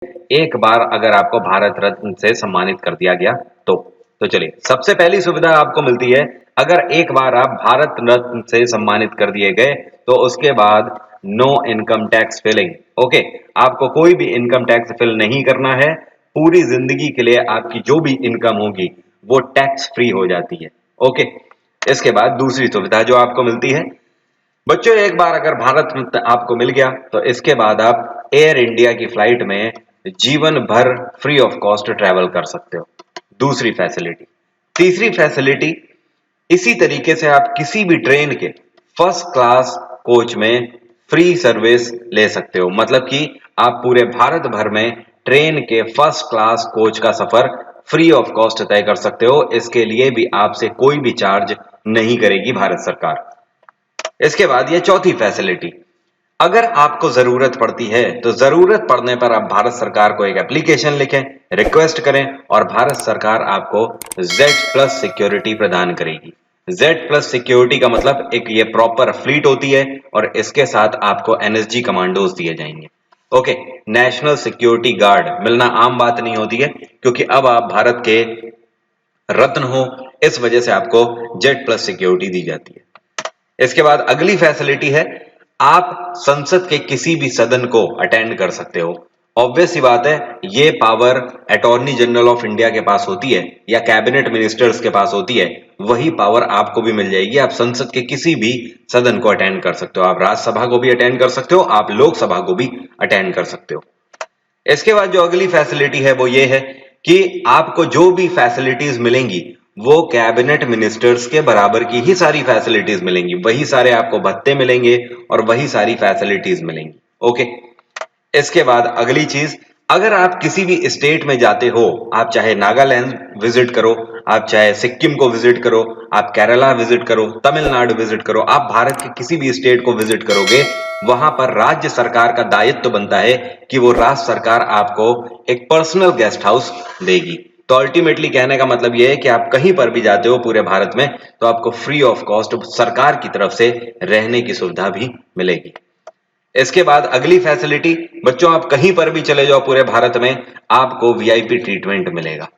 एक बार अगर आपको भारत रत्न से सम्मानित कर दिया गया तो चलिए, सबसे पहली सुविधा आपको मिलती है, अगर एक बार आप भारत रत्न से सम्मानित कर दिए गए तो उसके बाद no income tax filing. Okay, आपको कोई भी इनकम टैक्स फिल नहीं करना है। पूरी जिंदगी के लिए आपकी जो भी इनकम होगी वो टैक्स फ्री हो जाती है। ओके, इसके बाद दूसरी सुविधा जो आपको मिलती है, बच्चों एक बार अगर भारत रत्न आपको मिल गया तो इसके बाद आप एयर इंडिया की फ्लाइट में जीवन भर फ्री ऑफ कॉस्ट ट्रैवल कर सकते हो। दूसरी फैसिलिटी। तीसरी फैसिलिटी, इसी तरीके से आप किसी भी ट्रेन के फर्स्ट क्लास कोच में फ्री सर्विस ले सकते हो। मतलब कि आप पूरे भारत भर में ट्रेन के फर्स्ट क्लास कोच का सफर फ्री ऑफ कॉस्ट तय कर सकते हो। इसके लिए भी आपसे कोई भी चार्ज नहीं करेगी भारत सरकार। इसके बाद ये चौथी फैसिलिटी, अगर आपको जरूरत पड़ती है तो जरूरत पड़ने पर आप भारत सरकार को एक एप्लीकेशन लिखें, रिक्वेस्ट करें और भारत सरकार आपको Z+ सिक्योरिटी प्रदान करेगी। Z+ सिक्योरिटी का मतलब एक ये प्रॉपर फ्लीट होती है और इसके साथ आपको NSG कमांडोज दिए जाएंगे। ओके, नेशनल सिक्योरिटी गार्ड मिलना आम बात नहीं होती है, क्योंकि अब आप भारत के रत्न हो, इस वजह से आपको Z+ सिक्योरिटी दी जाती है। इसके बाद अगली फैसिलिटी है, आप संसद के किसी भी सदन को अटेंड कर सकते हो। ऑब्वियस सी बात है, ये power attorney general of India के पास होती है या कैबिनेट मिनिस्टर्स के पास होती है, वही पावर आपको भी मिल जाएगी। आप संसद के किसी भी सदन को अटेंड कर सकते हो। आप राज्यसभा को भी अटेंड कर सकते हो, आप लोकसभा को भी अटेंड कर सकते हो। इसके बाद जो अगली फैसिलिटी है वो ये है कि आपको जो भी फैसिलिटीज मिलेंगी वो कैबिनेट मिनिस्टर्स के बराबर की ही सारी फैसिलिटीज मिलेंगी। वही सारे आपको भत्ते मिलेंगे और वही सारी फैसिलिटीज मिलेंगी। ओके, इसके बाद अगली चीज, अगर आप किसी भी स्टेट में जाते हो, आप चाहे नागालैंड विजिट करो, आप चाहे सिक्किम को विजिट करो, आप केरला विजिट करो, तमिलनाडु विजिट करो, आप भारत के किसी भी स्टेट को विजिट करोगे, वहां पर राज्य सरकार का दायित्व तो बनता है कि वो राज्य सरकार आपको एक पर्सनल गेस्ट हाउस देगी। तो अल्टीमेटली कहने का मतलब यह है कि आप कहीं पर भी जाते हो पूरे भारत में तो आपको फ्री ऑफ कॉस्ट सरकार की तरफ से रहने की सुविधा भी मिलेगी। इसके बाद अगली फैसिलिटी, बच्चों आप कहीं पर भी चले जाओ पूरे भारत में, आपको VIP ट्रीटमेंट मिलेगा।